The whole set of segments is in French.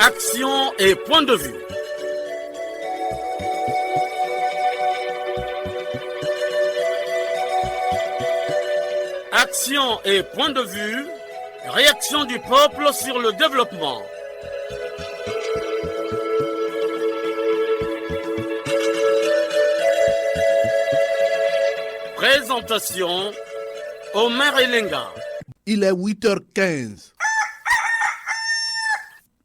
Action et point de vue. Action et point de vue. Réaction du peuple sur le développement. Présentation, Omer Elenga. Il est 8h15.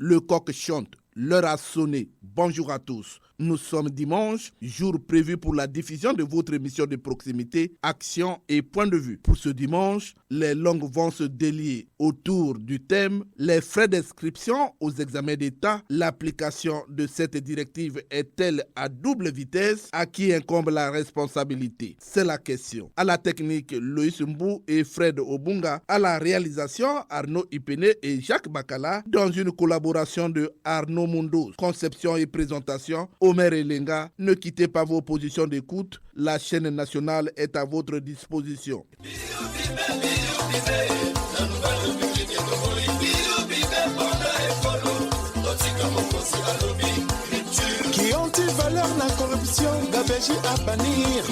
Le coq chante, l'heure a sonné. Bonjour à tous. Nous sommes dimanche, jour prévu pour la diffusion de votre émission de proximité, Action et Point de Vue. Pour ce dimanche, les langues vont se délier autour du thème « Les frais d'inscription aux examens d'État, l'application de cette directive est-elle à double vitesse? À qui incombe la responsabilité ?» C'est la question. À la technique, Loïs Mbou et Fred Obunga. À la réalisation, Arnaud Ipene et Jacques Bakala, dans une collaboration de Arnaud Mundos. Conception et présentation, Omer Elenga. Ne quittez pas vos positions d'écoute. La chaîne nationale est à votre disposition. Qui ont-ils valeur la corruption, gabegie à bannir?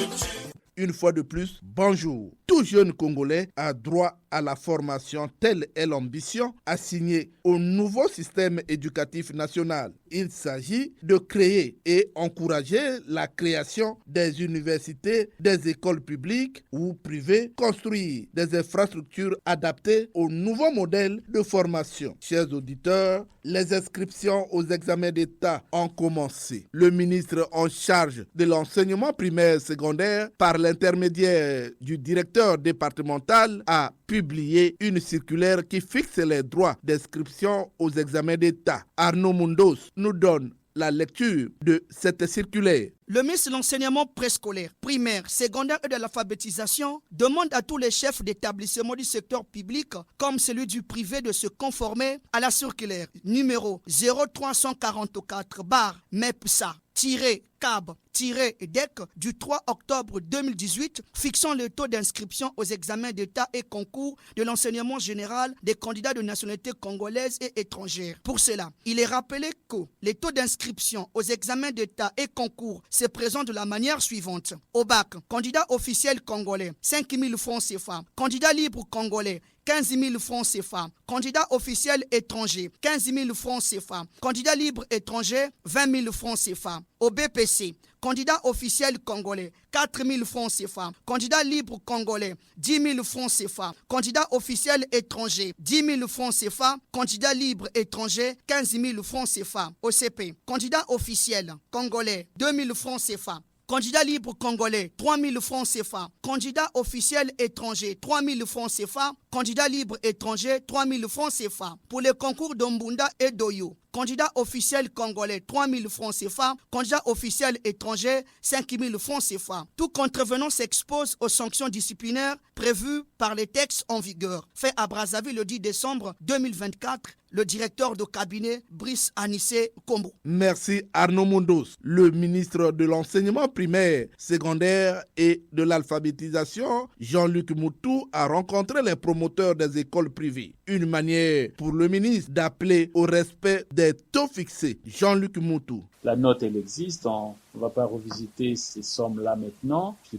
Une fois de plus, bonjour. Tout jeune Congolais a droit à la formation, telle est l'ambition assignée au nouveau système éducatif national. Il s'agit de créer et encourager la création des universités, des écoles publiques ou privées, construire des infrastructures adaptées au nouveau modèle de formation. Chers auditeurs, les inscriptions aux examens d'État ont commencé. Le ministre en charge de l'enseignement primaire secondaire, par l'intermédiaire du directeur départemental, a publié une circulaire qui fixe les droits d'inscription aux examens d'État. Arnaud Mundos nous donne la lecture de cette circulaire. Le ministre de l'enseignement préscolaire, primaire, secondaire et de l'alphabétisation demande à tous les chefs d'établissement du secteur public comme celui du privé de se conformer à la circulaire numéro 0344-MEPSA-CAB-DEC du 3 octobre 2018 fixant le taux d'inscription aux examens d'État et concours de l'enseignement général des candidats de nationalité congolaise et étrangère. Pour cela, il est rappelé que les taux d'inscription aux examens d'État et concours se présentent de la manière suivante. Au bac, candidat officiel congolais, 5 000 francs CFA. Candidat libre congolais, 15 000 francs CFA. Candidat officiel étranger, 15 000 francs CFA. Candidat libre étranger, 20 000 francs CFA. Au BPC, candidat officiel congolais, 4 000 francs CFA. Candidat libre congolais, 10 000 francs CFA. Candidat officiel étranger, 10 000 francs CFA. Candidat libre étranger, 15 000 francs CFA. Au CP, candidat officiel congolais, 2 000 francs CFA. Candidat libre congolais, 3 000 francs CFA. Candidat officiel étranger, 3 000 francs CFA. Candidat libre étranger, 3 000 francs CFA. Pour les concours d'Ombunda et d'Oyo, candidat officiel congolais, 3 000 francs CFA. Candidat officiel étranger, 5 000 francs CFA. Tout contrevenant s'expose aux sanctions disciplinaires prévues par les textes en vigueur. Fait à Brazzaville le 10 décembre 2024. Le directeur de cabinet, Brice Anissé Kombo. Merci Arnaud Mundos. Le ministre de l'enseignement primaire, secondaire et de l'alphabétisation, Jean-Luc Moutou, a rencontré les promoteurs des écoles privées. Une manière pour le ministre d'appeler au respect des taux fixés. Jean-Luc Moutou. La note, elle existe. On ne va pas revisiter ces sommes-là maintenant. Puis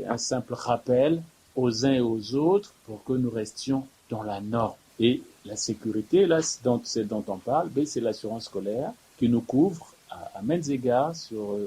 un simple rappel aux uns et aux autres pour que nous restions dans la norme. Et la sécurité, là, c'est dont on parle, c'est l'assurance scolaire qui nous couvre à maints égards sur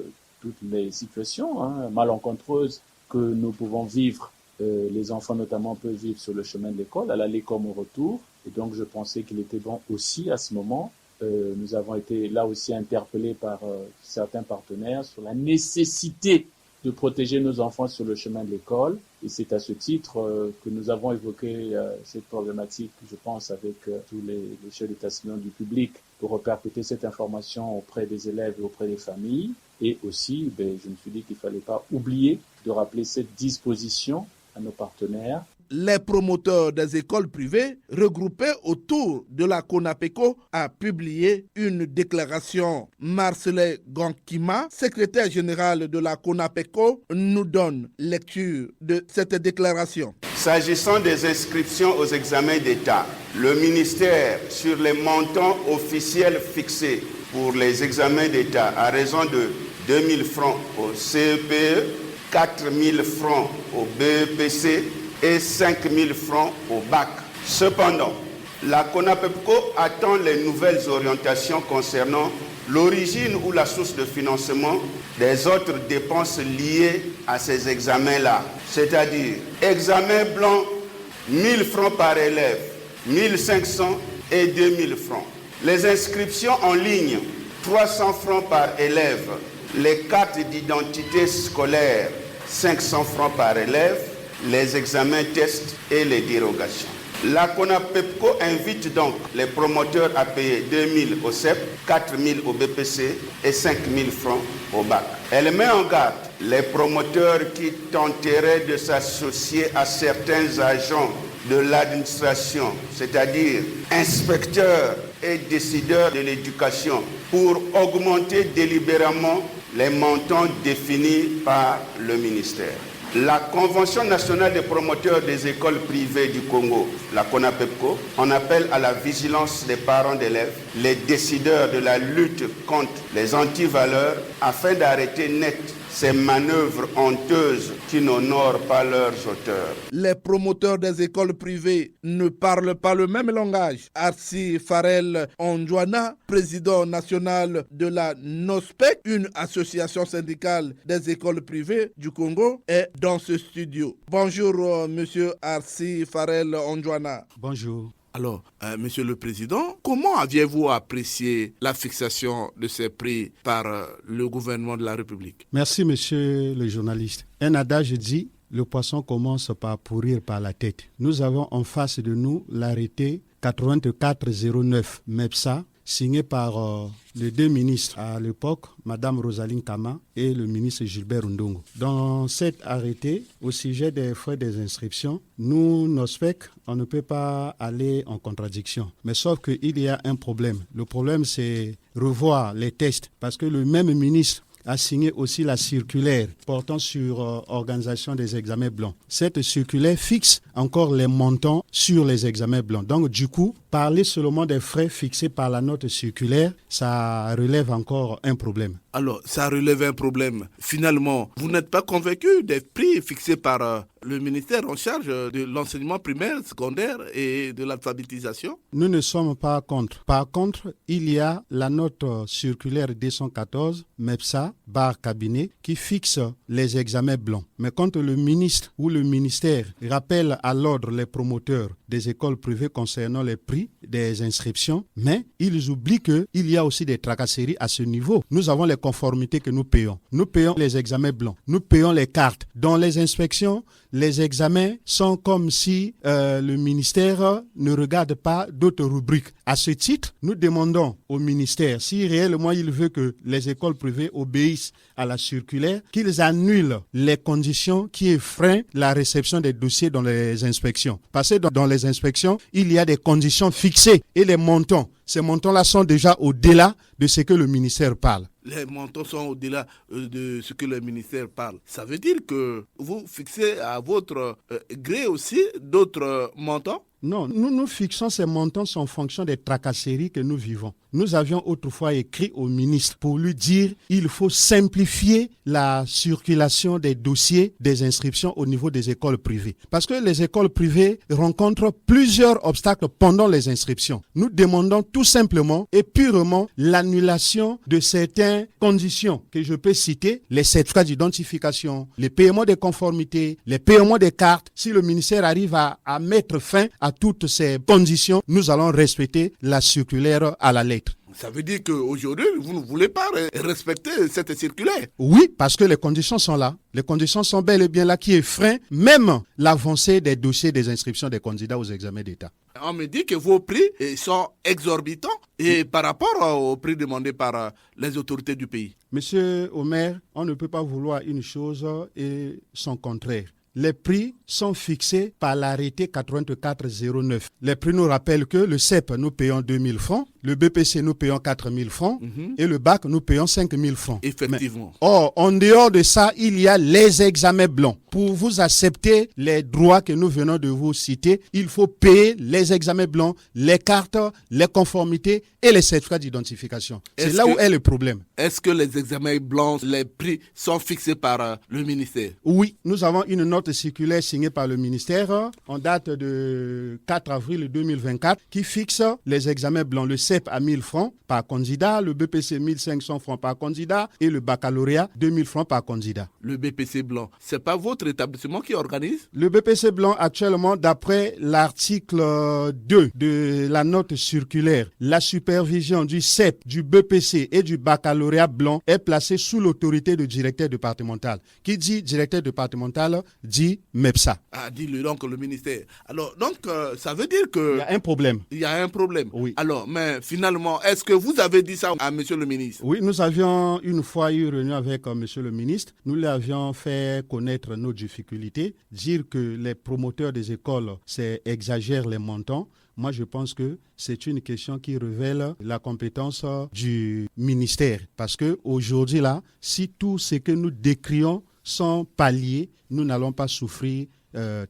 toutes les situations malencontreuses que nous pouvons vivre. Les enfants notamment peuvent vivre sur le chemin de l'école, à l'aller comme au retour. Et donc je pensais qu'il était bon aussi à ce moment. Nous avons été là aussi interpellés par certains partenaires sur la nécessité de protéger nos enfants sur le chemin de l'école. Et c'est à ce titre que nous avons évoqué cette problématique, je pense, avec tous les chefs d'établissement du public pour répercuter cette information auprès des élèves et auprès des familles. Et aussi, je me suis dit qu'il ne fallait pas oublier de rappeler cette disposition à nos partenaires les promoteurs des écoles privées regroupés autour de la CONAPECO a publié une déclaration. Marcelin Gankima, secrétaire général de la CONAPECO, nous donne lecture de cette déclaration. S'agissant des inscriptions aux examens d'État, le ministère, sur les montants officiels fixés pour les examens d'État à raison de 2 000 francs au CEPE, 4 000 francs au BEPC et 5 000 francs au BAC. Cependant, la CONAPEPCO attend les nouvelles orientations concernant l'origine ou la source de financement des autres dépenses liées à ces examens-là. C'est-à-dire, examen blanc, 1 000 francs par élève, 1 500 et 2 000 francs. Les inscriptions en ligne, 300 francs par élève. Les cartes d'identité scolaire, 500 francs par élève, les examens tests et les dérogations. La CONAPEPCO invite donc les promoteurs à payer 2 000 au CEP, 4 000 au BPC et 5 000 francs au BAC. Elle met en garde les promoteurs qui tenteraient de s'associer à certains agents de l'administration, c'est-à-dire inspecteurs et décideurs de l'éducation, pour augmenter délibérément les montants définis par le ministère. La Convention nationale des promoteurs des écoles privées du Congo, la CONAPEPCO, en appelle à la vigilance des parents d'élèves, les décideurs de la lutte contre les antivaleurs, afin d'arrêter net ces manœuvres honteuses qui n'honorent pas leurs auteurs. Les promoteurs des écoles privées ne parlent pas le même langage. Arsi Farel Ondjwana, président national de la NOSPEC, une association syndicale des écoles privées du Congo, est dans ce studio. Bonjour, monsieur Arsi Farel Ondjwana. Bonjour. Alors, Monsieur le Président, comment aviez-vous apprécié la fixation de ces prix par le gouvernement de la République? Merci, monsieur le journaliste. Un adage dit, le poisson commence par pourrir par la tête. Nous avons en face de nous l'arrêté 8409 MEPSA, signé par les deux ministres à l'époque, Mme Rosaline Kama et le ministre Gilbert Ndongo. Dans cet arrêté, au sujet des frais des inscriptions, nous, NOSPEC, on ne peut pas aller en contradiction. Mais sauf qu'il y a un problème. Le problème, c'est revoir les tests, parce que le même ministre a signé aussi la circulaire portant sur organisation des examens blancs. Cette circulaire fixe encore les montants sur les examens blancs. Donc du coup, parler seulement des frais fixés par la note circulaire, ça relève encore un problème. Alors, ça relève un problème. Finalement, vous n'êtes pas convaincu des prix fixés par le ministère en charge de l'enseignement primaire, secondaire et de l'alphabétisation? Nous ne sommes pas contre. Par contre, il y a la note circulaire 214, MEPSA, barre cabinet, qui fixe les examens blancs. Mais quand le ministre ou le ministère rappelle à l'ordre les promoteurs des écoles privées concernant les prix des inscriptions, mais ils oublient qu'il y a aussi des tracasseries à ce niveau. Nous avons les conformités que nous payons. Nous payons les examens blancs. Nous payons les cartes. Dans les inspections, les examens sont comme si le ministère ne regarde pas d'autres rubriques. À ce titre, nous demandons au ministère, si réellement il veut que les écoles privées obéissent à la circulaire, qu'ils annulent les conditions qui effraient la réception des dossiers dans les inspections. Parce que dans les inspections, il y a des conditions fixées et les montants. Ces montants-là sont déjà au-delà de ce que le ministère parle. Les montants sont au-delà de ce que le ministère parle. Ça veut dire que vous fixez à votre gré aussi d'autres montants? Non, nous fixons ces montants en fonction des tracasseries que nous vivons. Nous avions autrefois écrit au ministre pour lui dire qu'il faut simplifier la circulation des dossiers des inscriptions au niveau des écoles privées. Parce que les écoles privées rencontrent plusieurs obstacles pendant les inscriptions. Nous demandons tout simplement et purement l'annulation de certaines conditions que je peux citer, les certificats d'identification, les paiements de conformité, les paiements des cartes. Si le ministère arrive à mettre fin à toutes ces conditions, nous allons respecter la circulaire à la lettre. Ça veut dire qu'aujourd'hui, vous ne voulez pas respecter cette circulaire? Oui, parce que les conditions sont là. Les conditions sont bel et bien là qui effraient même l'avancée des dossiers des inscriptions des candidats aux examens d'État. On me dit que vos prix sont exorbitants et par rapport aux prix demandés par les autorités du pays. Monsieur Omer, on ne peut pas vouloir une chose et son contraire. les prix sont fixés par l'arrêté 8409. Les prix nous rappellent que le CEP, nous payons 2000 francs, le BPC, nous payons 4000 francs et le BAC, nous payons 5000 francs. Effectivement. Or, en dehors de ça, il y a les examens blancs. Pour vous accepter les droits que nous venons de vous citer, il faut payer les examens blancs, les cartes, les conformités et les certificats d'identification. C'est là où est le problème. Est-ce que les examens blancs, les prix sont fixés par le ministère? Oui, nous avons une note circulaire signée par le ministère en date de 4 avril 2024 qui fixe les examens blancs. Le CEP à 1000 francs par candidat, le BPC 1500 francs par candidat et le baccalauréat 2000 francs par candidat. Le BPC blanc, c'est pas votre établissement qui organise? Le BPC blanc actuellement, d'après l'article 2 de la note circulaire, la supervision du CEP, du BPC et du baccalauréat blanc est placée sous l'autorité du directeur départemental. Qui dit directeur départemental dit MEPSA. Ah, dit-le donc le ministère. Alors, donc, ça veut dire que... Il y a un problème. Il y a un problème. Oui. Alors, mais finalement, est-ce que vous avez dit ça à monsieur le ministre? Oui, nous avions une fois eu une réunion avec monsieur le ministre. Nous lui avions fait connaître nos difficultés, dire que les promoteurs des écoles exagèrent les montants. Moi, je pense que c'est une question qui révèle la compétence du ministère. Parce qu'aujourd'hui, là, si tout ce que nous décrions sont palliés, nous n'allons pas souffrir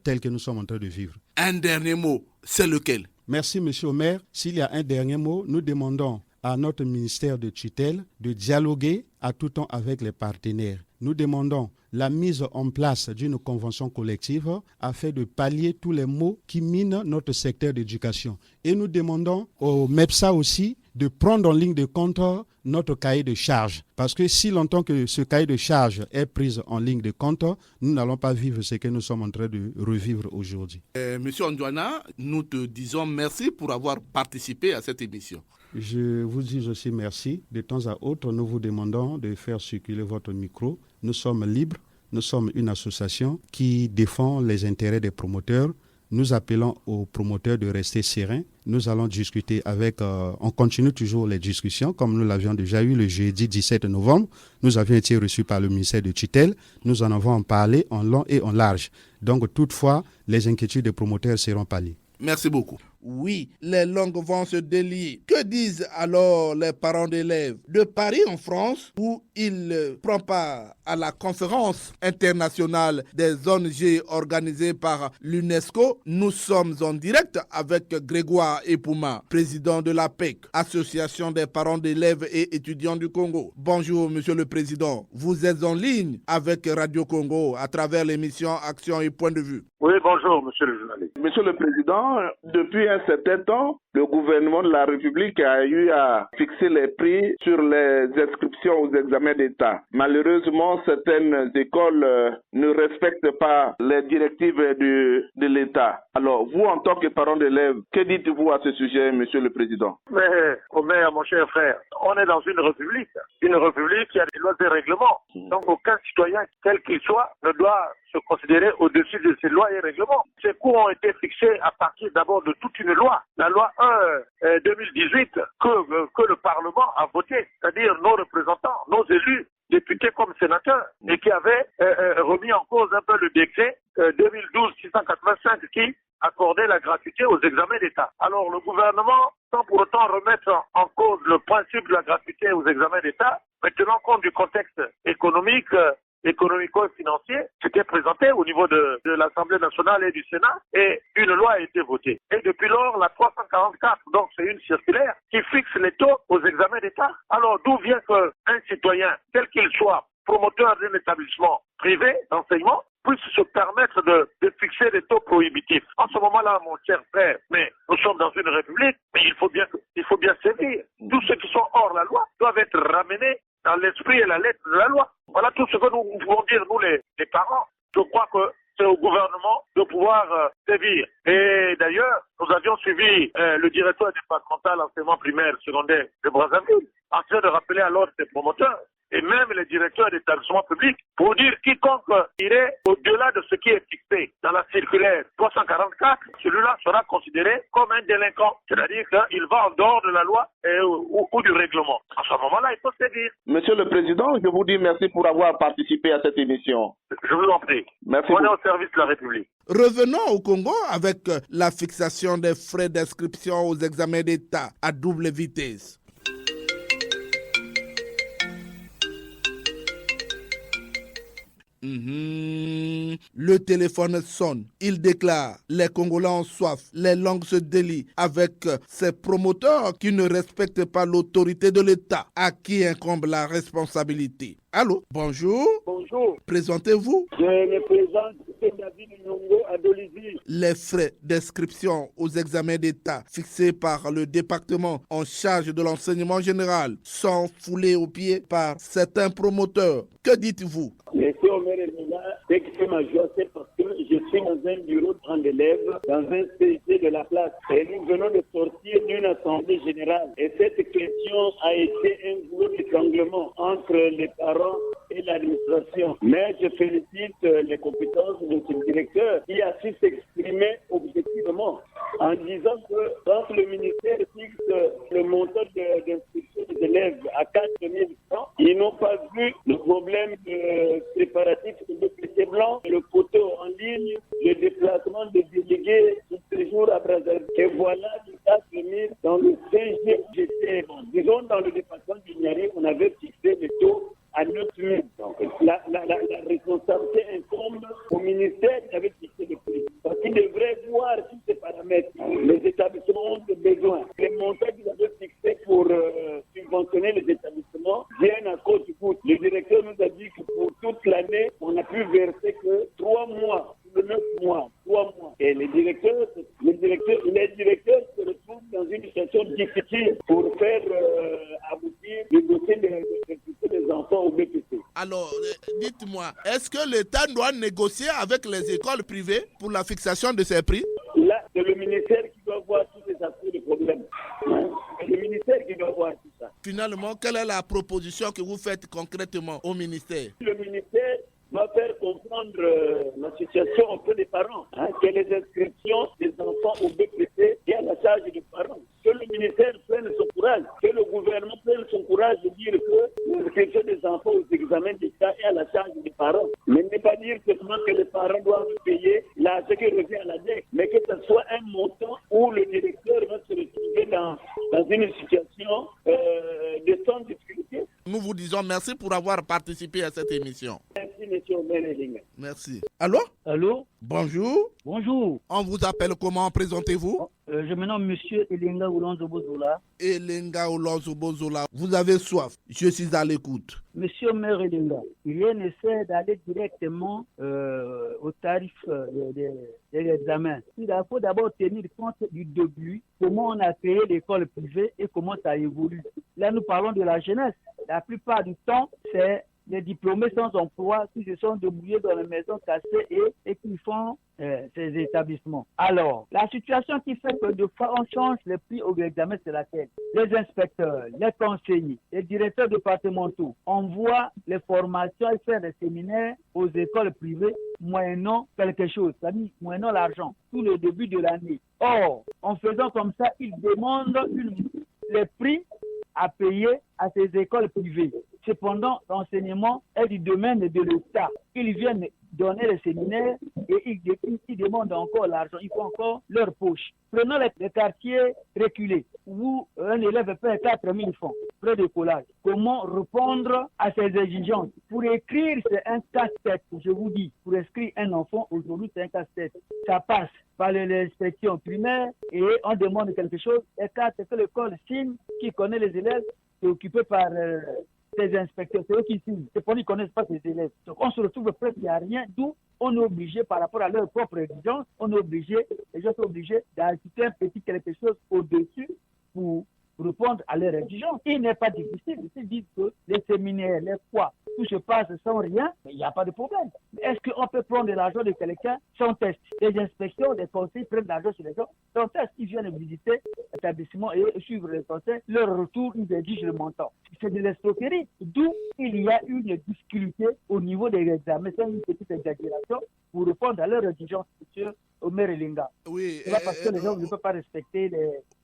tel que nous sommes en train de vivre. Un dernier mot, c'est lequel? Merci, monsieur le maire. S'il y a un dernier mot, nous demandons à notre ministère de tutelle de dialoguer à tout temps avec les partenaires. Nous demandons la mise en place d'une convention collective afin de pallier tous les maux qui minent notre secteur d'éducation. Et nous demandons au MEPSA aussi de prendre en ligne de compte notre cahier de charges. Parce que si longtemps que ce cahier de charges est pris en ligne de compte, nous n'allons pas vivre ce que nous sommes en train de revivre aujourd'hui. Monsieur Ondouana, nous te disons merci pour avoir participé à cette émission. Je vous dis aussi merci. De temps à autre, nous vous demandons de faire circuler votre micro. Nous sommes libres. Nous sommes une association qui défend les intérêts des promoteurs. Nous appelons aux promoteurs de rester sereins. Nous allons discuter avec... on continue toujours les discussions, comme nous l'avions déjà eu le jeudi 17 novembre. Nous avions été reçus par le ministère de tutelle. Nous en avons parlé en long et en large. Donc, toutefois, les inquiétudes des promoteurs seront palliées. Merci beaucoup. Oui, les langues vont se délier. Que disent alors les parents d'élèves de Paris en France, où ils prennent part à la conférence internationale des ONG organisée par l'UNESCO? Nous sommes en direct avec Grégoire Epouma, président de l'APEC, Association des parents d'élèves et étudiants du Congo. Bonjour, monsieur le président. Vous êtes en ligne avec Radio Congo à travers l'émission Action et Point de Vue. Oui, bonjour, monsieur le journaliste. Monsieur le président, depuis un certain temps, le gouvernement de la République a eu à fixer les prix sur les inscriptions aux examens d'État. Malheureusement, certaines écoles ne respectent pas les directives de l'État. Alors, vous, en tant que parent d'élèves, que dites-vous à ce sujet, monsieur le président? Mais, Omer, mon cher frère, on est dans une république qui a des lois et règlements. Donc, aucun citoyen, quel qu'il soit, ne doit se considérer au-dessus de ces lois et règlements. Ces cours ont été fixés à partir d'abord de toute une loi, la loi 1 2018 que le Parlement a votée, c'est-à-dire nos représentants, nos élus, députés comme sénateurs, et qui avait remis en cause un peu le décret 2012-685 qui accordait la gratuité aux examens d'État. Alors le gouvernement, sans pour autant remettre en cause le principe de la gratuité aux examens d'État, mais tenant compte du contexte économico-financier, c'était présenté au niveau de l'Assemblée nationale et du Sénat, et une loi a été votée. Et depuis lors, la 344, donc c'est une circulaire qui fixe les taux aux examens d'État. Alors d'où vient qu'un citoyen, quel qu'il soit, promoteur d'un établissement privé d'enseignement, puisse se permettre de fixer des taux prohibitifs. En ce moment-là, mon cher frère, mais nous sommes dans une république, mais il faut bien sévir. Tous ceux qui sont hors la loi doivent être ramenés dans l'esprit et la lettre de la loi. Voilà tout ce que nous pouvons dire, nous les parents. Je crois que c'est au gouvernement de pouvoir sévir. Et d'ailleurs, nous avions suivi le directeur départemental enseignement primaire secondaire de Brazzaville, en train de rappeler à l'ordre des promoteurs. Et et même les directeurs d'établissements publics pour dire quiconque irait au-delà de ce qui est fixé dans la circulaire 344, celui-là sera considéré comme un délinquant. C'est-à-dire qu'il va en dehors de la loi ou du règlement. À ce moment-là, il faut se dire. Monsieur le Président, je vous dis merci pour avoir participé à cette émission. Je vous en prie. Merci. On est au service de la République. Revenons au Congo avec la fixation des frais d'inscription aux examens d'État à double vitesse. Le téléphone sonne. Il déclare: les Congolais ont soif. Les langues se délient avec ces promoteurs qui ne respectent pas l'autorité de l'État, à qui incombe la responsabilité. Allô, bonjour. Bonjour. Présentez-vous. Je me présente, c'est David Nyongo à Dolisie. Les frais d'inscription aux examens d'État fixés par le département en charge de l'enseignement général sont foulés aux pieds par certains promoteurs. Que dites-vous? Monsieur Omer Elmina, dès que c'est ma joie, c'est parce que je suis dans un bureau de grand élève, dans un CIC de la place. Et nous venons de sortir d'une assemblée générale. Et cette question a été un gros étranglement entre les parents et l'administration. Mais je félicite les compétences de ce directeur qui a su s'exprimer objectivement en disant que quand le ministère fixe le montant d'inscription des élèves à 4 000 francs, ils n'ont pas vu le problème de préparatif de PC blanc, le photo en ligne, le déplacement des délégués tout séjour à Brazzaville. Et voilà les 4 000 dans le CGT. Disons, dans le département du Niari, on avait fixé le taux à 9 000. Donc, la responsabilité incombe au ministère qui avait fixé le prix. Parce qu'il devrait voir tous ces paramètres. Les établissements ont des besoins. Les montants qu'ils avaient fixés pour subventionner les établissements viennent à cause du coût. Le directeur nous a dit que pour toute l'année, on n'a pu verser que 3 mois. 9 mois, 3 mois. Et les directeurs se retrouvent dans une situation difficile pour faire aboutir le dossier des enfants au BPC. Alors, dites-moi, est-ce que l'État doit négocier avec les écoles privées pour la fixation de ces prix? Là, c'est le ministère qui doit voir tous ces aspects de problème. C'est le ministère qui doit voir tout ça. Finalement, quelle est la proposition que vous faites concrètement au ministère? Le ministère va faire comprendre la situation auprès des parents, que les inscriptions des enfants au BPC est à la charge des parents. Que le ministère prenne son courage, que le gouvernement prenne son courage de dire que l'inscription des enfants aux examens d'État est à la charge des parents. Mais ne pas dire seulement que les parents doivent payer ce qui revient à la dette, mais que ce soit un montant où le directeur va se retrouver dans une situation de sans difficulté. Nous vous disons merci pour avoir participé à cette émission. Merci, monsieur Omer Elinga. Merci. Allô? Allô? Bonjour. Bonjour. On vous appelle comment? Présentez-vous. Je me nomme monsieur Elinga Oulonzo-Bozola. Elinga Oulonzo-Bozola, vous avez soif. Je suis à l'écoute. Monsieur Omer Elinga, il y a un essai d'aller directement au tarif des examens. Il faut d'abord tenir compte du début, comment on a créé l'école privée et comment ça évolue. Là, nous parlons de la jeunesse. La plupart du temps, c'est les diplômés sans emploi qui se sont débrouillés dans les maisons cassées et qui font ces établissements. Alors, la situation qui fait que de fois on change les prix aux examens, c'est laquelle? Les inspecteurs, les conseillers, les directeurs départementaux envoient les formations et faire des séminaires aux écoles privées moyennant quelque chose, c'est-à-dire moyennant l'argent, tout le début de l'année. Or, en faisant comme ça, ils demandent les prix à payer à ces écoles privées. Cependant, l'enseignement est du domaine de l'État. Ils viennent donner les séminaires et ils demandent encore l'argent. Il faut encore leur poche. Prenons les quartiers reculés où un élève paie 4 000 francs, frais de collage. Comment répondre à ces exigences? Pour écrire, c'est un casse-tête. Je vous dis, pour inscrire un enfant, aujourd'hui, c'est un casse-tête. Ça passe par l'inspection primaire et on demande quelque chose. Et quand c'est que l'école signe, qui connaît les élèves, c'est occupé par ces inspecteurs, c'est eux qui signent. C'est pour qu'ils ne connaissent pas ces élèves. Donc on se retrouve presque à rien, d'où on est obligé, par rapport à leur propre exigence, les gens sont obligés d'ajouter un petit quelque chose au-dessus pour répondre à leurs exigences. Il n'est pas difficile. Ils disent que les séminaires, les quoi, tout se passe sans rien, il n'y a pas de problème. Est-ce qu'on peut prendre de l'argent de quelqu'un sans test? Les inspections, les conseils prennent de l'argent sur les gens sans test. Ils viennent visiter l'établissement et suivre les conseils. Leur retour, ils exigent le montant. C'est de l'escroquerie. D'où il y a une difficulté au niveau des examens. C'est une petite exagération pour répondre à leur exigence, monsieur Omer Elenga. Oui. C'est pas parce que les gens ne peuvent pas respecter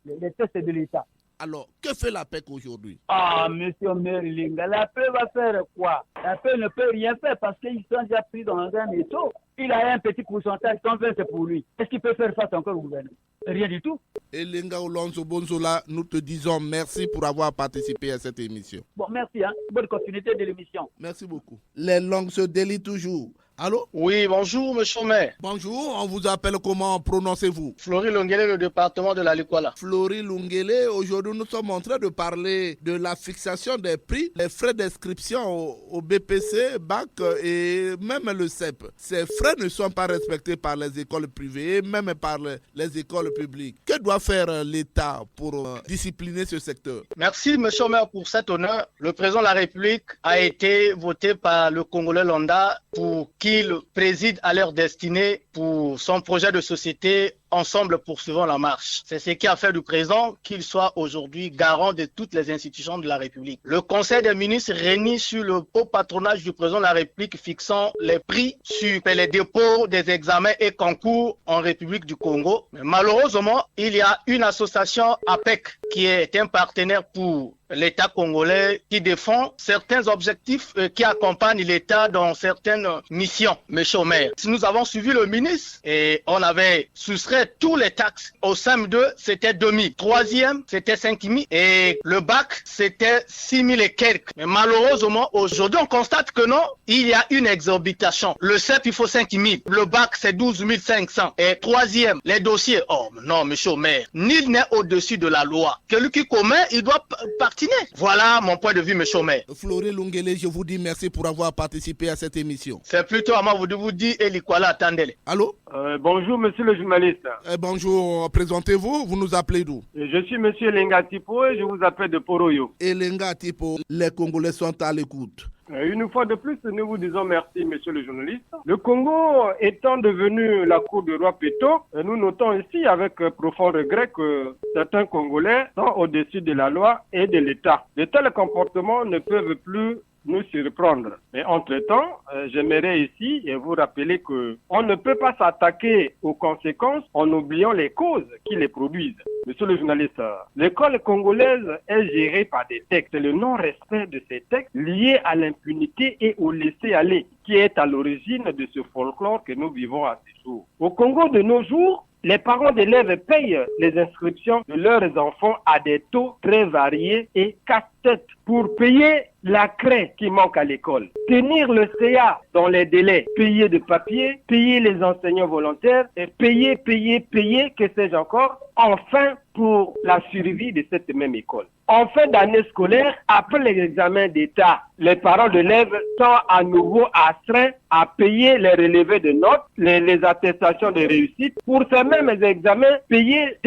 les tests de l'État. Alors, que fait la PEC aujourd'hui? Ah, monsieur Omer Elenga, la PEC va faire quoi? La PEC ne peut rien faire parce qu'ils sont déjà pris dans un étau. Il a un petit pourcentage, 120 c'est pour lui. Est-ce qu'il peut faire face encore au gouvernement? Rien du tout. Elenga Olonzo Bonzola, nous te disons merci pour avoir participé à cette émission. Bon, merci. Bonne continuité de l'émission. Merci beaucoup. Les langues se délient toujours. Allô? Oui, bonjour, monsieur Omer. Bonjour, on vous appelle comment prononcez-vous? Flory Lungele, le département de la Likwala. Flory Lungele, aujourd'hui nous sommes en train de parler de la fixation des prix, les frais d'inscription au BPC, BAC et même le CEP. Ces frais ne sont pas respectés par les écoles privées et même par les écoles publiques. Que doit faire l'État pour discipliner ce secteur? Merci, monsieur Omer, pour cet honneur. Le président de la République a été voté par le Congolais Landa pour qu'il préside à leur destinée pour son projet de société Ensemble poursuivons la marche. C'est ce qui a fait du président qu'il soit aujourd'hui garant de toutes les institutions de la République. Le Conseil des ministres réunit sur le haut patronage du président de la République fixant les prix sur les dépôts des examens et concours en République du Congo. Mais malheureusement, il y a une association APEC qui est un partenaire pour l'État congolais qui défend certains objectifs qui accompagnent l'État dans certaines missions. Monsieur Omer, si nous avons suivi le ministre et on avait soustrait tous les taxes. Au SEM2, c'était 2000. Troisième, c'était 5000. Et le bac, c'était 6000 et quelques. Mais malheureusement, aujourd'hui, on constate que non, il y a une exorbitation. Le CEP, il faut 5000. Le bac, c'est 12 500. Et troisième, les dossiers. Oh non, monsieur Omer, nul n'est au-dessus de la loi. Celui qui commet, il doit partiner. Voilà mon point de vue, monsieur Omer. Flory Lungele, je vous dis merci pour avoir participé à cette émission. C'est plutôt à moi de vous dire, Elikwala, attendez. Allô? Bonjour, monsieur le journaliste. Bonjour, présentez-vous, vous nous appelez d'où? Je suis monsieur Elenga Tipo et je vous appelle de Poroyo. Elenga Tipo, les Congolais sont à l'écoute. Une fois de plus, nous vous disons merci, monsieur le journaliste. Le Congo étant devenu la cour de roi Péto, nous notons ici avec profond regret que certains Congolais sont au-dessus de la loi et de l'État. De tels comportements ne peuvent plus nous surprendre. Mais entre-temps, j'aimerais ici vous rappeler que on ne peut pas s'attaquer aux conséquences en oubliant les causes qui les produisent. Monsieur le journaliste, l'école congolaise est gérée par des textes. C'est le non-respect de ces textes liés à l'impunité et au laisser-aller qui est à l'origine de ce folklore que nous vivons à ces jours. Au Congo de nos jours, les parents d'élèves payent les inscriptions de leurs enfants à des taux très variés et casse-tête pour payer la craie qui manque à l'école, tenir le CA dans les délais, payer de papier, payer les enseignants volontaires et payer, que sais-je encore, enfin pour la survie de cette même école. En fin d'année scolaire, après les examens d'État, les parents d'élèves sont à nouveau astreints à payer les relevés de notes, les attestations de réussite. Pour ces mêmes examens, payer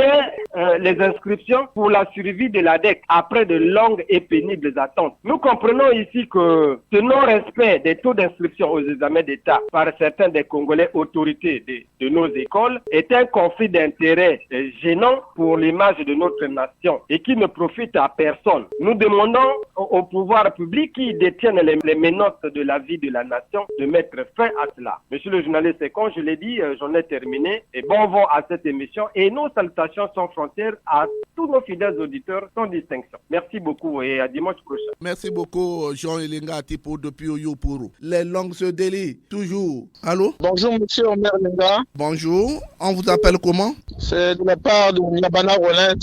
les inscriptions pour la survie de l'ADEC après de longues et pénibles attentes. Nous comprenons ici que ce non-respect des taux d'inscription aux examens d'État par certains des Congolais autorités de nos écoles est un conflit d'intérêts gênant pour l'image de notre nation et qui ne profite à personne. Nous demandons au pouvoir public qui détiennent les menottes de la vie de la nation de mettre fin à cela. Monsieur le journaliste, comme je l'ai dit, j'en ai terminé. Et bon vent à cette émission et nos salutations sans frontières à tous nos fidèles auditeurs sans distinction. Merci beaucoup et à dimanche prochain. Merci beaucoup Jean Elenga Tipo depuis Oyopuru. Les langues se délient toujours. Allô? Bonjour monsieur Omer Elenga. Bonjour. On vous appelle comment? C'est de la part de Nyabana Rollins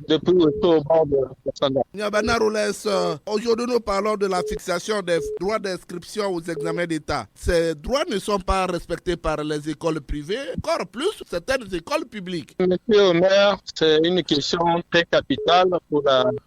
depuis au bord de Sanda. Nyabana Rollins, aujourd'hui nous parlons de la fixation des droits d'inscription aux examens d'État. Ces droits ne sont pas respectés par les écoles privées, encore plus certaines écoles publiques. Monsieur Omer, c'est une question très capitale pour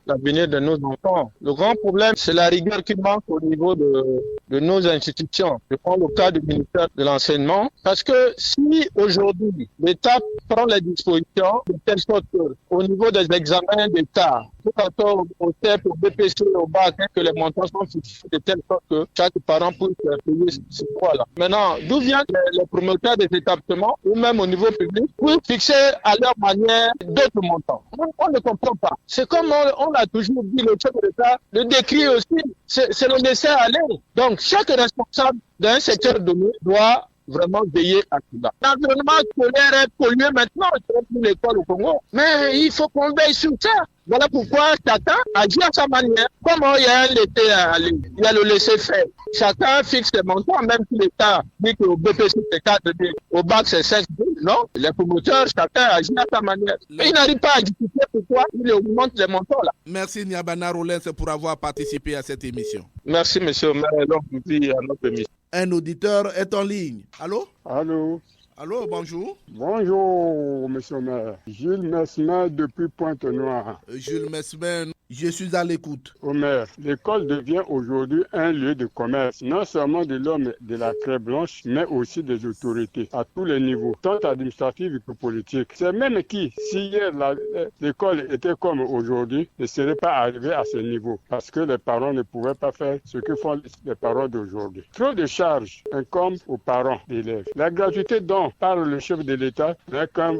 l'avenir de nos enfants. Le grand problème, c'est la rigueur qui manque au niveau de nos institutions. Je prends le cas du ministère de l'Enseignement, parce que si aujourd'hui l'État prend les dispositions de telle sorte qu'au niveau des examens d'État, tout à fait au CEP, au BPC, au BAC, que les montants sont fixés de telle sorte que chaque parent puisse payer ce poids-là. Maintenant, d'où viennent les promoteurs des établissements ou même au niveau public pour fixer à leur manière d'autres montants? On ne comprend pas. C'est comme on l'a toujours dit, le chef de l'État le décrit aussi, c'est le laisser aller. Donc, chaque responsable d'un secteur donné doit vraiment veiller à cela. L'environnement scolaire est pollué maintenant, c'est pour l'école au Congo. Mais il faut qu'on veille sur ça. Voilà pourquoi chacun agit à sa manière. Comment il y a un laisser aller, il y a le laisser faire. Chacun fixe les montants, même si l'État dit qu'au BPC c'est 4 000, au BAC c'est 5 000. Non, les promoteurs, chacun agit à sa manière. Mais il n'arrive pas à justifier pourquoi il augmente les montants là. Merci Niabana Rollins pour avoir participé à cette émission. Merci monsieur Omer, donc vous dites à notre émission. Un auditeur est en ligne. Allô? Allô? Allô, bonjour. Bonjour, monsieur le maire. Gilles Mesmer depuis Pointe-Noire. Jules Mesmer, je suis à l'écoute. Au maire, l'école devient aujourd'hui un lieu de commerce, non seulement de l'homme de la craie blanche, mais aussi des autorités à tous les niveaux, tant administratifs que politiques. C'est même qui, si hier l'école était comme aujourd'hui, ne serait pas arrivé à ce niveau, parce que les parents ne pouvaient pas faire ce que font les parents d'aujourd'hui. Trop de charges incombent aux parents d'élèves. La gratuité dont parle le chef de l'État n'est qu'un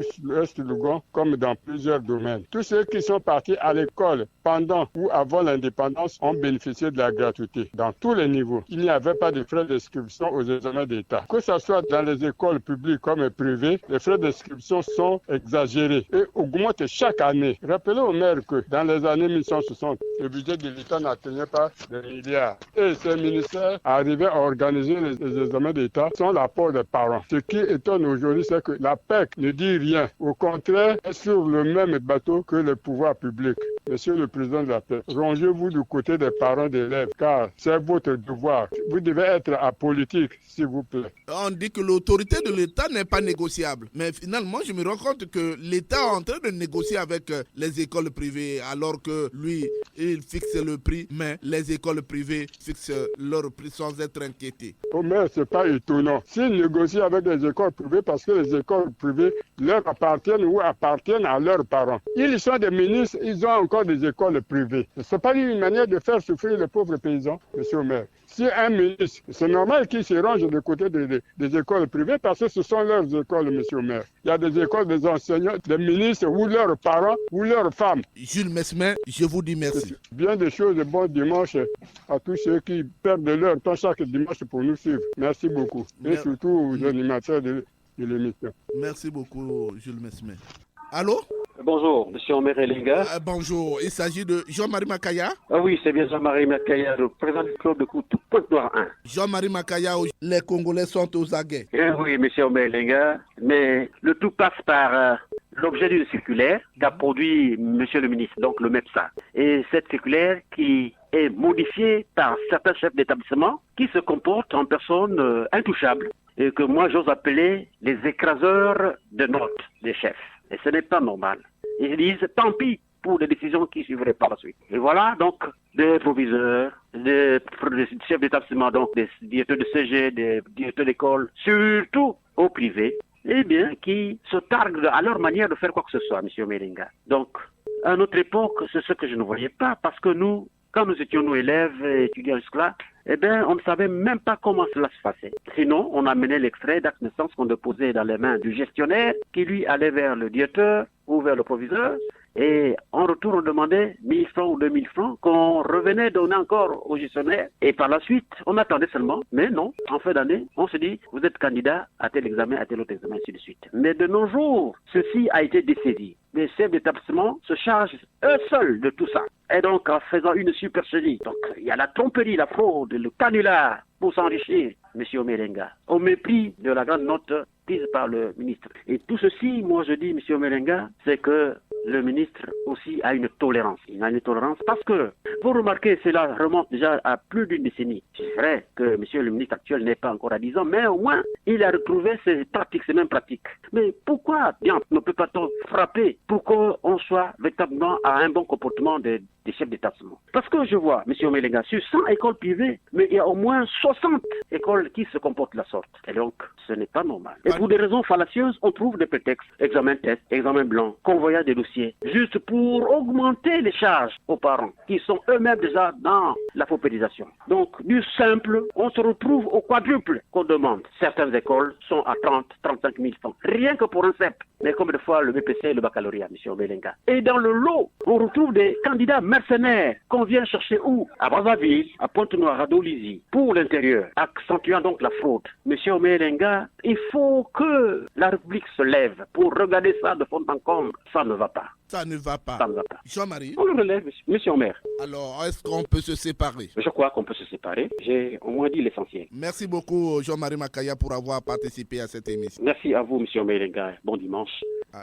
slogan comme dans plusieurs domaines. Tous ceux qui sont partis à l'école pendant ou avant l'indépendance ont bénéficié de la gratuité dans tous les niveaux. Il n'y avait pas de frais d'inscription aux examens d'État. Que ce soit dans les écoles publiques comme privées, les frais d'inscription sont exagérés et augmentent chaque année. Rappelez au maire que dans les années 1960, le budget de l'État n'atteignait pas des milliards. Et ces ministères arrivaient à organiser les examens d'État sans l'apport des parents. Ce qui étonne aujourd'hui, c'est que la PEC ne dit rien. Au contraire, est sur le même bateau que les pouvoirs publics. Monsieur le président de la PEC, rangez-vous du côté des parents d'élèves, car c'est votre devoir. Vous devez être apolitique, s'il vous plaît. On dit que l'autorité de l'État n'est pas négociable. Mais finalement, je me rends compte que l'État est en train de négocier avec les écoles privées, alors que lui, il fixe le prix, mais les écoles privées fixent leur prix sans être inquiétées. Oh mais c'est pas étonnant. S'ils négocient avec les écoles privées, parce que les écoles privées leur appartiennent ou appartiennent à leurs parents. Ils sont des ministres, ils ont encore des écoles privées. Ce n'est pas une manière de faire souffrir les pauvres paysans, monsieur le maire. Si un ministre, c'est normal qu'il se range du côté des écoles privées parce que ce sont leurs écoles, monsieur le maire. Il y a des écoles des enseignants, des ministres ou leurs parents ou leurs femmes. Jules Mesmer, je vous dis merci. Bien des choses de bon dimanche à tous ceux qui perdent leur temps chaque dimanche pour nous suivre. Merci beaucoup. Et surtout aux animateurs de l'émission. Merci beaucoup, Jules Mesmer. Allô? Bonjour, monsieur Omer Elenga. Bonjour, il s'agit de Jean-Marie Makaya? Ah oui, c'est bien Jean-Marie Makaya, le président du club de foot Pointe-Noire 1. Jean-Marie Makaya, les Congolais sont aux aguets. Oui, monsieur Omer Elenga, mais le tout passe par l'objet d'une circulaire qu'a produit monsieur le ministre, donc le MEPSA. Et cette circulaire qui est modifiée par certains chefs d'établissement qui se comportent en personnes intouchables et que moi j'ose appeler les écraseurs de notes des chefs. Et ce n'est pas normal. Ils disent tant pis pour les décisions qui suivraient par la suite. Et voilà donc des proviseurs, des chefs d'établissement, donc des directeurs de CG, des directeurs d'école, surtout au privé, eh bien, qui se targuent à leur manière de faire quoi que ce soit, monsieur Melinga. Donc, à notre époque, c'est ce que je ne voyais pas, parce que nous, quand nous étions nos élèves et étudiants jusque-là, eh bien, on ne savait même pas comment cela se passait. Sinon, on amenait l'extrait d'acte de naissance qu'on déposait dans les mains du gestionnaire, qui lui allait vers le directeur ou vers le proviseur, et en retour, on demandait 1000 francs ou 2000 francs qu'on revenait donner encore au gestionnaire. Et par la suite, on attendait seulement. Mais non, en fin d'année, on se dit, vous êtes candidat à tel examen, à tel autre examen, ainsi de suite. Mais de nos jours, ceci a été décidé. Les chefs d'établissement se chargent eux seuls de tout ça. Et donc, en faisant une supercherie. Donc, il y a la tromperie, la fraude, le canular pour s'enrichir, monsieur Omelenga, au mépris de la grande note prise par le ministre. Et tout ceci, moi je dis, monsieur Omelenga, c'est que le ministre aussi a une tolérance. Il a une tolérance parce que Vous remarquez, cela remonte déjà à plus d'une décennie. C'est vrai que monsieur le ministre actuel n'est pas encore à 10 ans, mais au moins, il a retrouvé ces mêmes pratiques. Mais pourquoi bien ne peut pas-on frapper pour qu'on soit véritablement à un bon comportement des chefs d'établissement? Parce que je vois, monsieur Omelenga, sur 100 écoles privées, mais il y a au moins 60 écoles qui se comportent de la sorte. Et donc, ce n'est pas normal. Et pour des raisons fallacieuses, on trouve des prétextes. Examen test, examen blanc, convoyage des dossiers, juste pour augmenter les charges aux parents, qui sont eux-mêmes déjà dans la paupérisation. Donc, du simple, on se retrouve au quadruple qu'on demande. Certaines écoles sont à 35 000 francs, rien que pour un CEP. Mais comme de fois le BPC et le baccalauréat, monsieur Omelenga. Et dans le lot, on retrouve des candidats mercenaires qu'on vient chercher où? À Brazzaville, à Pointe-Noire, à Dolisie, pour l'intérieur, accentuant donc la fraude. Monsieur Omelenga, il faut que la République se lève pour regarder ça de fond en comble. Ça ne va pas. Ça ne va pas. Ça ne va pas. Jean-Marie? On le relève, monsieur Omer. Alors, est-ce qu'on peut se séparer? Je crois qu'on peut se séparer. J'ai au moins dit l'essentiel. Merci beaucoup, Jean-Marie Makaya, pour avoir participé à cette émission. Merci à vous, monsieur Omelenga. Bon dimanche.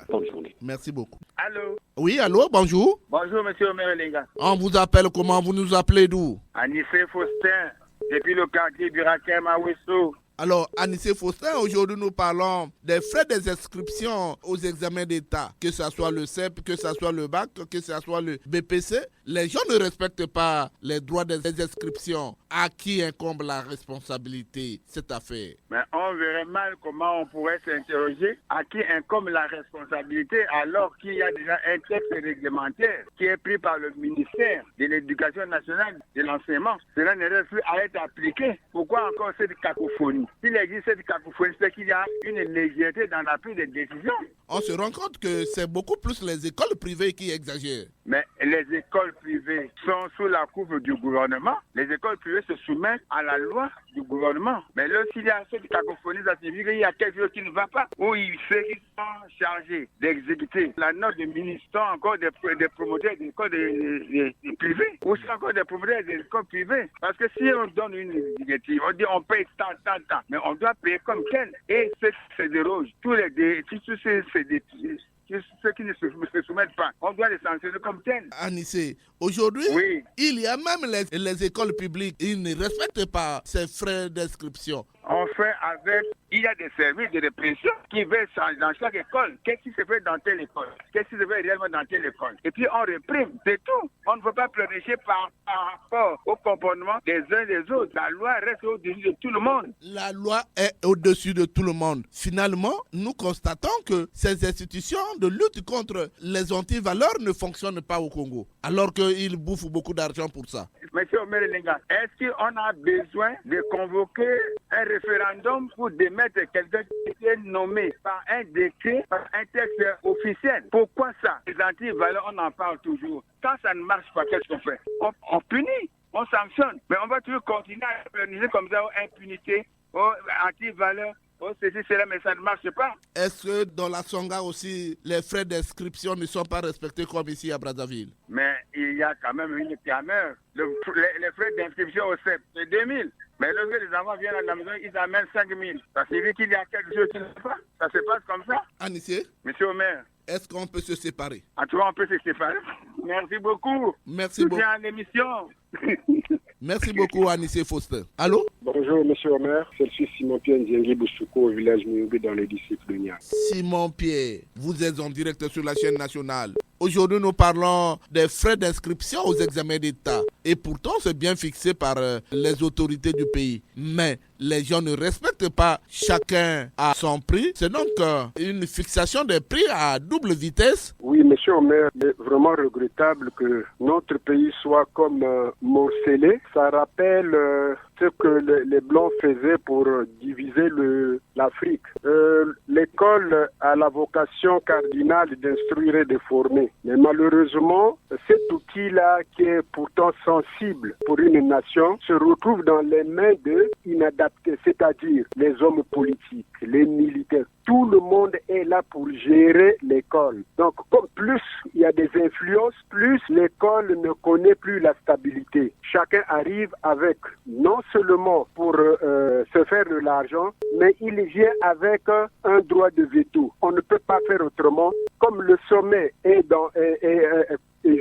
Bonne journée. Merci beaucoup. Allô? Oui, allô, bonjour. Bonjour, monsieur Omelenga. On vous appelle comment? Vous nous appelez d'où? Anissé Faustin, depuis le quartier du Rakem à Ouessou. Alors, Anissé Faustin, aujourd'hui nous parlons des frais des inscriptions aux examens d'État, que ce soit le CEP, que ce soit le bac, que ce soit le BPC. Les gens ne respectent pas les droits des inscriptions. À qui incombe la responsabilité, cette affaire? Mais on verrait mal comment on pourrait s'interroger à qui incombe la responsabilité alors qu'il y a déjà un texte réglementaire qui est pris par le ministère de l'Éducation nationale, de l'enseignement. Cela ne reste plus à être appliqué. Pourquoi encore cette cacophonie? S'il existe cette cacophonie, c'est qu'il y a une légèreté dans la prise de décision. On se rend compte que c'est beaucoup plus les écoles privées qui exagèrent. Mais les écoles privées sont sous la coupe du gouvernement. Les écoles privées se soumettent à la loi du gouvernement. Mais là, s'il y a cette cacophonie, ça signifie qu'il y a quelque chose qui ne va pas. Ou ceux qui sont chargés d'exécuter la note de ministre sont encore des promoteurs d'écoles privées. Ou c'est encore des promoteurs d'écoles privées. Parce que si on donne une directive, on dit on paye tant. Mais on doit payer comme tel. Et ceux qui se dérogent, ceux qui ne se soumettent pas, on doit les sanctionner comme tel. Anissé, aujourd'hui, oui, il y a même les écoles publiques, ils ne respectent pas ces frais d'inscription. On fait avec, il y a des services de répression qui veulent dans chaque école. Qu'est-ce qui se fait dans telle école? Qu'est-ce qui se fait réellement dans telle école? Et puis on réprime, c'est tout. On ne peut pas pleurnicher par rapport au comportement des uns et des autres. La loi reste au-dessus de tout le monde. La loi est au-dessus de tout le monde. Finalement, nous constatons que ces institutions de lutte contre les antivaleurs ne fonctionnent pas au Congo, alors qu'ils bouffent beaucoup d'argent pour ça. Monsieur Omelenga, est-ce qu'on a besoin de convoquer un référendum pour démettre quelqu'un qui est nommé par un décret, par un texte officiel? Pourquoi ça? Les antivaleurs, on en parle toujours. Quand ça ne marche pas, qu'est-ce qu'on fait? On punit, on sanctionne. Mais on va toujours continuer à organiser comme ça, impunité, antivaleurs. C'est cela, mais ça ne marche pas. Est-ce que dans la Songa aussi, les frais d'inscription ne sont pas respectés comme ici à Brazzaville? Mais il y a quand même une clameur. Les frais d'inscription au CEP, c'est 2 000. Mais lorsque les enfants viennent à la maison, ils amènent 5 000. Ça signifie qu'il y a quelque chose qui ne va pas. Ça se passe comme ça. Anissé? Monsieur Omer. Est-ce qu'on peut se séparer? En tout cas, on peut se séparer. Merci beaucoup. Merci beaucoup. Bien l'émission. Merci beaucoup, Anissé Faustin. Allô? Bonjour, monsieur Omer. Je suis Simon-Pierre Nziengui Boussouko au village Mouyoubi dans le district de Nias. Simon-Pierre, vous êtes en direct sur la chaîne nationale. Aujourd'hui, nous parlons des frais d'inscription aux examens d'État. Et pourtant, c'est bien fixé par les autorités du pays. Mais les gens ne respectent pas. Chacun a son prix. C'est donc une fixation des prix à double vitesse. Oui, monsieur Omer, il est vraiment regrettable que notre pays soit comme morcelé. Ça rappelle ce que les Blancs faisaient pour diviser l'Afrique. L'école a la vocation cardinale d'instruire et de former. Mais malheureusement, cet outil-là, qui est pourtant sensible pour une nation, se retrouve dans les mains de inadaptés, c'est-à-dire les hommes politiques, les militaires. Tout le monde est là pour gérer l'école. Donc, comme plus il y a des influences, plus l'école ne connaît plus la stabilité. Chacun arrive avec, non seulement pour se faire de l'argent, mais il vient avec un droit de veto. On ne peut pas faire autrement. Comme le sommet est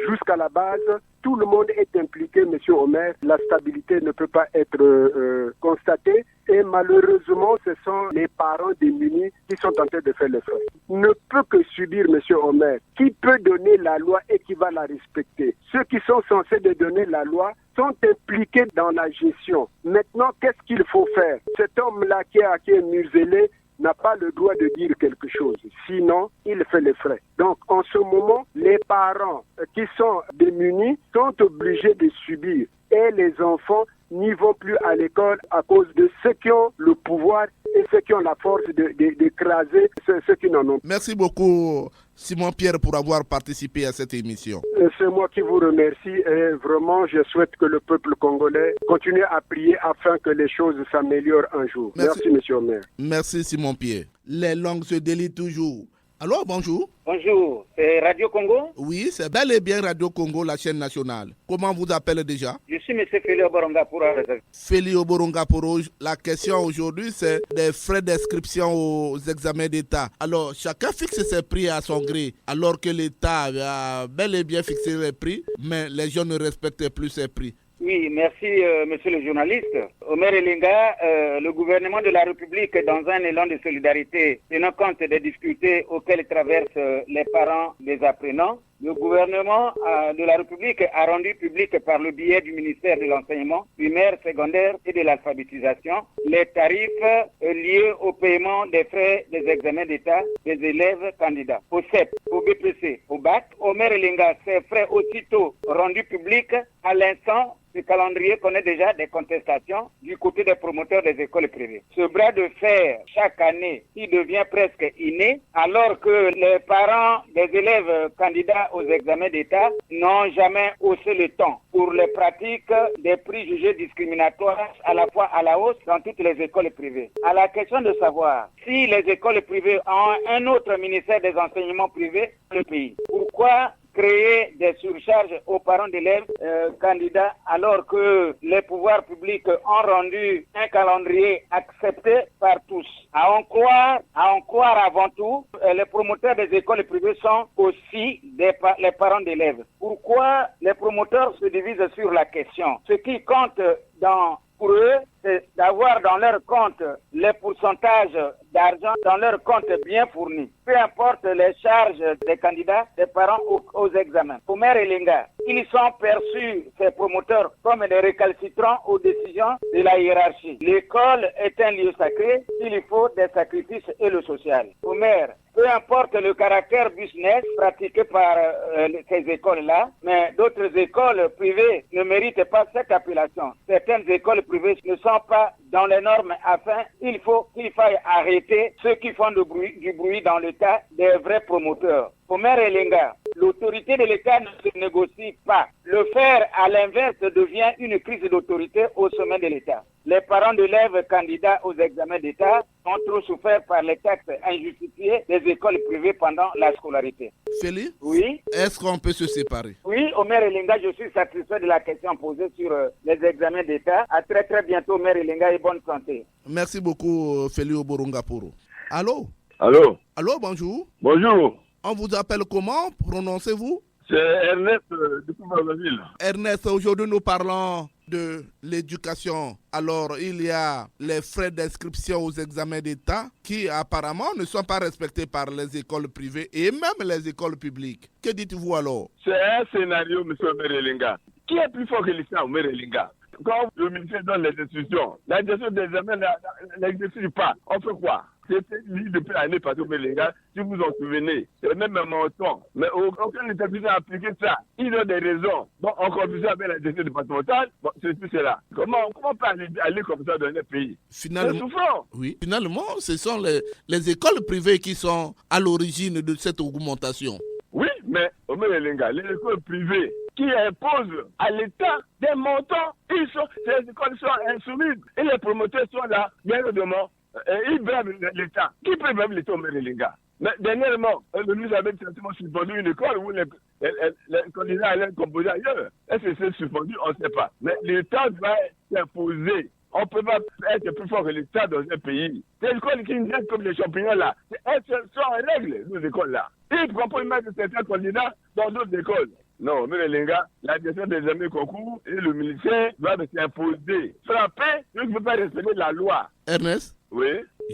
jusqu'à la base, tout le monde est impliqué, Monsieur Omer. La stabilité ne peut pas être constatée. Et malheureusement, ce sont les parents démunis qui sont en train de faire les frais. Ne peut que subir, Monsieur Omer. Qui peut donner la loi et qui va la respecter? Ceux qui sont censés de donner la loi sont impliqués dans la gestion. Maintenant, qu'est-ce qu'il faut faire? Cet homme-là qui est muselé n'a pas le droit de dire quelque chose. Sinon, il fait les frais. Donc, en ce moment, les parents qui sont démunis sont obligés de subir. Et les enfants n'y vont plus à l'école à cause de ceux qui ont le pouvoir et ceux qui ont la force d'écraser ceux qui n'en ont pas. Merci beaucoup, Simon-Pierre, pour avoir participé à cette émission. C'est moi qui vous remercie et vraiment, je souhaite que le peuple congolais continue à prier afin que les choses s'améliorent un jour. Merci monsieur le maire. Merci, Simon-Pierre. Les langues se délient toujours. Alors, bonjour. Bonjour, c'est Radio Congo? Oui, c'est bel et bien Radio Congo, la chaîne nationale. Comment vous appelez déjà? Je suis M. Félix Oborongaporo. Félix Oborongaporo, la question aujourd'hui, c'est des frais d'inscription aux examens d'État. Alors, chacun fixe ses prix à son gré, alors que l'État a bel et bien fixé les prix, mais les gens ne respectent plus ces prix. Oui, merci monsieur le journaliste. Omer Elinga, le gouvernement de la République, dans un élan de solidarité, tenant compte des difficultés auxquelles traversent les parents des apprenants, le gouvernement de la République a rendu public par le biais du ministère de l'Enseignement primaire, secondaire et de l'alphabétisation les tarifs liés au paiement des frais des examens d'État des élèves candidats au CEP, au BPC, au BAC. Omer Elinga, ces frais aussitôt rendus publics à l'instant. Ce calendrier connaît déjà des contestations du côté des promoteurs des écoles privées. Ce bras de fer, chaque année, il devient presque inné, alors que les parents des élèves candidats aux examens d'État n'ont jamais haussé le ton pour les pratiques des prix jugés discriminatoires à la fois à la hausse dans toutes les écoles privées. À la question de savoir si les écoles privées ont un autre ministère des enseignements privés dans le pays, pourquoi créer des surcharges aux parents d'élèves candidats alors que les pouvoirs publics ont rendu un calendrier accepté par tous. À en croire avant tout, les promoteurs des écoles privées sont aussi les parents d'élèves. Pourquoi les promoteurs se divisent sur la question? Ce qui compte pour eux, c'est d'avoir dans leur compte les pourcentages d'argent dans leur compte bien fournis. Peu importe les charges des candidats, des parents aux examens. Omer Elinga, ils sont perçus, ces promoteurs, comme des récalcitrants aux décisions de la hiérarchie. L'école est un lieu sacré, il faut des sacrifices et le social. Omer, peu importe le caractère business pratiqué par ces écoles-là, mais d'autres écoles privées ne méritent pas cette appellation. Certaines écoles privées ne sont pas dans les normes afin, il faille arrêter ceux qui font du bruit dans l'État des vrais promoteurs. Omer Elinga, l'autorité de l'État ne se négocie pas. Le faire à l'inverse devient une crise d'autorité au sommet de l'État. Les parents d'élèves candidats aux examens d'État ont trop souffert par les taxes injustifiées des écoles privées pendant la scolarité. Félix? Oui. Est-ce qu'on peut se séparer? Oui, Omer Elinga, je suis satisfait de la question posée sur les examens d'État. À très très bientôt, Omer Elinga, et bonne santé. Merci beaucoup, Félix Oborongaporo. Allô? Allô? Allô, bonjour. Bonjour. On vous appelle comment? Prononcez-vous? C'est Ernest de Couvreville. Ernest, aujourd'hui nous parlons de l'éducation. Alors, il y a les frais d'inscription aux examens d'État qui apparemment ne sont pas respectés par les écoles privées et même les écoles publiques. Que dites-vous alors? C'est un scénario, M. Omer Elinga. Qui est plus fort que l'État, Omer Elinga? Quand le ministère donne les instructions, la gestion des examens n'exécute pas. On fait quoi? C'était lui depuis l'année passée, les gars, si vous en souvenez, c'est le même montant. Mais aucun établissement n'a appliqué ça. Ils ont des raisons. Bon, en compétition avec la gestion départementale, bon, c'est plus cela. Comment on peut aller comme ça dans un pays? Finalement, c'est souffrant. Oui, finalement, ce sont les écoles privées qui sont à l'origine de cette augmentation. Oui, mais Omer Elinga, les écoles privées qui imposent à l'État des montants, ces écoles sont insoumises. Et les promoteurs sont là, bien évidemment. Ils brèvent l'État. Qui peut brève l'État, Omer Elinga? Mais dernièrement, le ministre avait certainement suspendu une école où les candidats allaient composer ailleurs. Est-ce que c'est suspendu? On ne sait pas. Mais l'État doit s'imposer. On ne peut pas être plus fort que l'État dans un pays. Ces écoles qui naissent comme les champignons là, elles sont en règle, nos écoles là. Ils proposent même certains candidats dans d'autres écoles. Non, mais les gars, la gestion des examens concours et le ministère doivent s'imposer. Frapper, je ne peux pas respecter la loi. Ernest? Oui.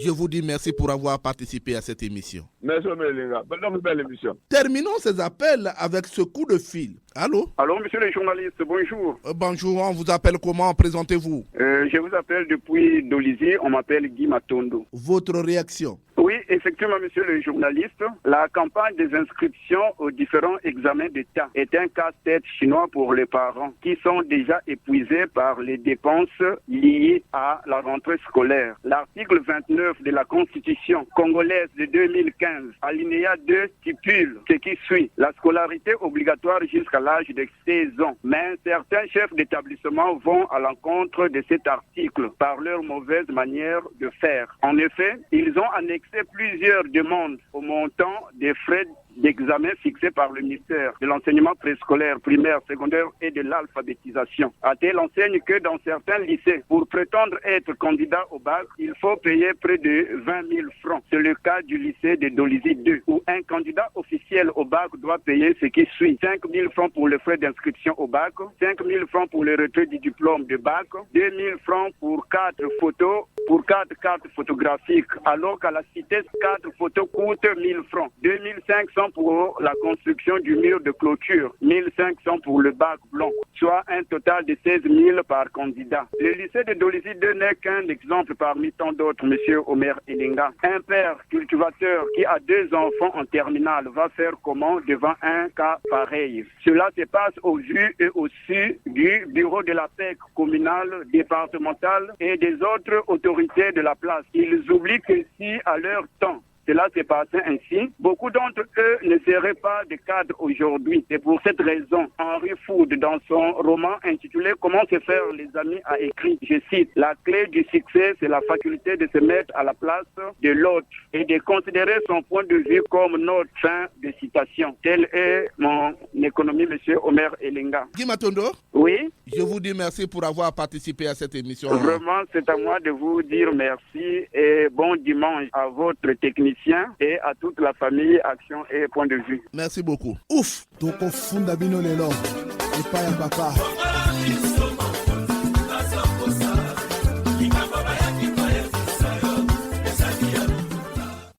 Je vous dis merci pour avoir participé à cette émission. Merci, les gars. Bonne belle émission. Terminons ces appels avec ce coup de fil. Allô? Allô, monsieur le journaliste, bonjour. Bonjour, on vous appelle comment? Présentez-vous. Je vous appelle depuis Dolisie, on m'appelle Guy Matondo. Votre réaction? Oui, effectivement, monsieur le journaliste, la campagne des inscriptions aux différents examens d'État est un casse-tête chinois pour les parents qui sont déjà épuisés par les dépenses liées à la rentrée scolaire. L'article 29 de la Constitution congolaise de 2015, alinéa 2, stipule ce qui suit. La scolarité obligatoire jusqu'à l'âge de 16 ans. Mais certains chefs d'établissement vont à l'encontre de cet article par leur mauvaise manière de faire. En effet, ils ont annexé plusieurs demandes au montant des frais d'examen fixés par le ministère de l'enseignement préscolaire, primaire, secondaire et de l'alphabétisation. A-t-elle enseigne que dans certains lycées, pour prétendre être candidat au bac, il faut payer près de 20 000 francs. C'est le cas du lycée de Dolisie 2, où un candidat officiel au bac doit payer ce qui suit. 5 000 francs pour les frais d'inscription au bac, 5 000 francs pour le retrait du diplôme de bac, 2 000 francs pour 4 photos, pour 4 cartes photographiques, alors qu'à la cité, 4 photos coûtent 1 000 francs. 2 500 pour la construction du mur de clôture, 1 500 pour le bac blanc, soit un total de 16 000 par candidat. Le lycée de Dolisie 2 n'est qu'un exemple parmi tant d'autres, monsieur Omer Elinga. Un père cultivateur qui a 2 enfants en terminale va faire comment devant un cas pareil? Cela se passe au vu et au su du bureau de la PEC communale, départementale et des autres autorités de la place. Ils oublient que si à leur temps, cela s'est passé ainsi, beaucoup d'entre eux ne seraient pas des cadres aujourd'hui. Et pour cette raison, Henry Foud, dans son roman intitulé « Comment se faire les amis » a écrit, je cite, « La clé du succès, c'est la faculté de se mettre à la place de l'autre et de considérer son point de vue comme notre ». Fin de citation. Telle est mon économie, monsieur Omer Elinga. Guy Matondo? Oui? Je vous dis merci pour avoir participé à cette émission. Vraiment, c'est à moi de vous dire merci et bon dimanche à votre technicien et à toute la famille Action et Point de Vue. Merci beaucoup. Ouf.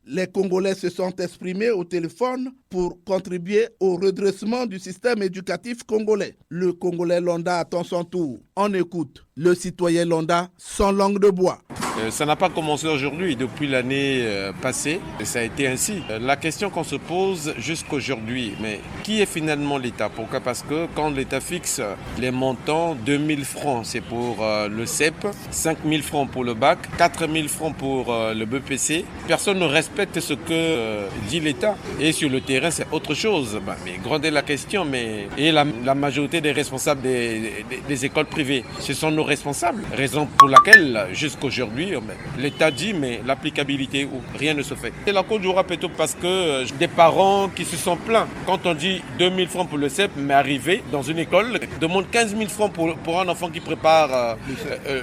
Les Congolais se sont exprimés au téléphone pour contribuer au redressement du système éducatif congolais. Le Congolais Londa attend son tour. On écoute le citoyen Londa sans langue de bois. Ça n'a pas commencé aujourd'hui, depuis l'année passée, ça a été ainsi. La question qu'on se pose jusqu'aujourd'hui, mais qui est finalement l'État? Pourquoi? Parce que quand l'État fixe les montants, 2 000 francs c'est pour le CEP, 5 000 francs pour le bac, 4 000 francs pour le BPC, personne ne respecte ce que dit l'État. Et sur le terrain, c'est autre chose. Mais gronder la question, et la majorité des responsables des écoles privées, ce sont nos responsables. Raison pour laquelle, jusqu'aujourd'hui, l'État dit, mais l'applicabilité, rien ne se fait. C'est la cause du roi Péto parce que des parents qui se sont plaints. Quand on dit 2 000 francs pour le CEP, mais arrivé dans une école, demande 15 000 francs pour un enfant qui prépare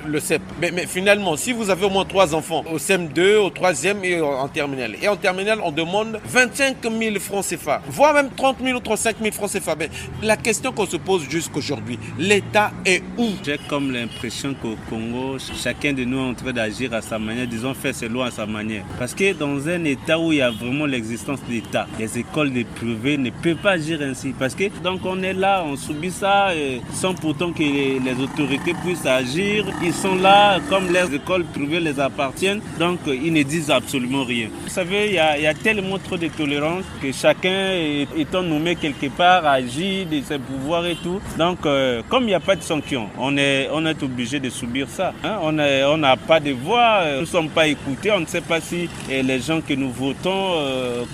le CEP. Mais finalement, si vous avez au moins 3 enfants, au CM2, au 3e et en terminale. Et en terminale, on demande 25 000 francs CFA, voire même 30 000 ou 35 000 francs CFA. Mais la question qu'on se pose jusqu'aujourd'hui, l'État est où? J'ai comme l'impression qu'au Congo, chacun de nous est en train d'agir à sa manière, disons faire ses lois à sa manière. Parce que dans un État où il y a vraiment l'existence d'État, les écoles privées ne peuvent pas agir ainsi. Parce que donc on est là, on subit ça sans pourtant que les autorités puissent agir. Ils sont là comme les écoles privées les appartiennent, donc ils ne disent absolument rien. Vous savez, il y a tellement trop de tolérance que chacun étant nommé quelque part agit de ses pouvoirs et tout. Donc comme il n'y a pas de sanction, on est obligé de subir ça. On n'a pas de voix, nous ne sommes pas écoutés, on ne sait pas si les gens que nous votons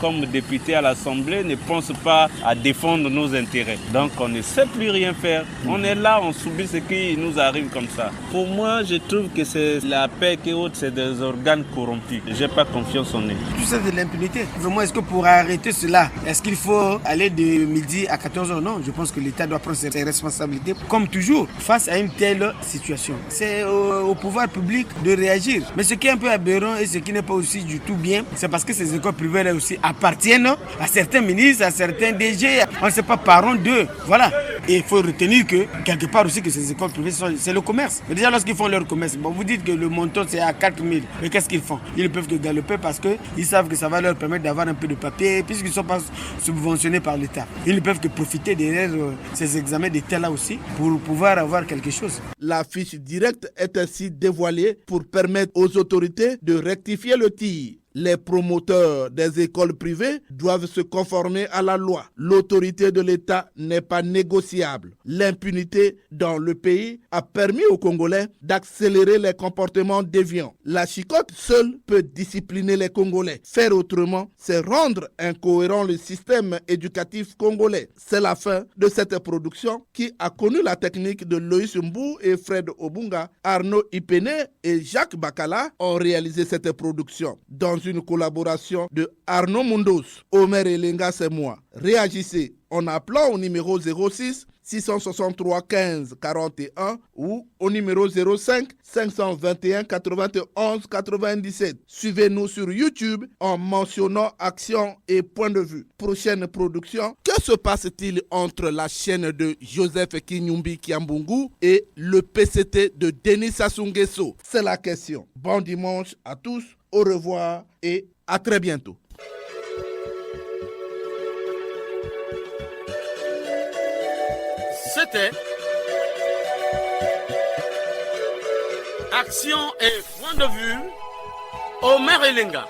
comme députés à l'Assemblée ne pensent pas à défendre nos intérêts. Donc on ne sait plus rien faire. On est là, on subit ce qui nous arrive comme ça. Pour moi, je trouve que c'est la PEC et autres, c'est des organes corrompus. Je n'ai pas confiance en eux. Tout ça, c'est de l'impunité. Vraiment, est-ce que pour arrêter cela, est-ce qu'il faut aller de midi à 14h? Non, je pense que l'État doit prendre ses responsabilités, comme toujours, face à une telle situation. C'est au pouvoir public de réagir réagir. Mais ce qui est un peu aberrant et ce qui n'est pas aussi du tout bien, c'est parce que ces écoles privées là aussi appartiennent à certains ministres, à certains DG, on ne sait pas, parents d'eux. Voilà. Et il faut retenir que, quelque part aussi, que ces écoles privées, c'est le commerce. Mais déjà, lorsqu'ils font leur commerce, bon, vous dites que le montant, c'est à 4 000. Mais qu'est-ce qu'ils font? Ils ne peuvent que galoper parce qu'ils savent que ça va leur permettre d'avoir un peu de papier, puisqu'ils ne sont pas subventionnés par l'État. Ils ne peuvent que profiter derrière ces examens d'État-là aussi pour pouvoir avoir quelque chose. La fiche directe est ainsi dévoilée pour permettre aux autorités de rectifier le tir. Les promoteurs des écoles privées doivent se conformer à la loi. L'autorité de l'État n'est pas négociable. L'impunité dans le pays a permis aux Congolais d'accélérer les comportements déviants. La chicotte seule peut discipliner les Congolais. Faire autrement, c'est rendre incohérent le système éducatif congolais. C'est la fin de cette production qui a connu la technique de Loïs Mbou et Fred Obunga. Arnaud Ipene et Jacques Bakala ont réalisé cette production. Dans une collaboration de Arnaud Mundos, Omer Elenga, c'est moi. Réagissez en appelant au numéro 06 663 15 41 ou au numéro 05 521 91 97. Suivez-nous sur YouTube en mentionnant Action et Point de Vue. Prochaine production, que se passe-t-il entre la chaîne de Joseph Kinyumbi Kiambungu et le PCT de Denis Sassou Nguesso? C'est la question. Bon dimanche à tous, au revoir et à très bientôt. C'était Action et Point de Vue, Omer Elenga.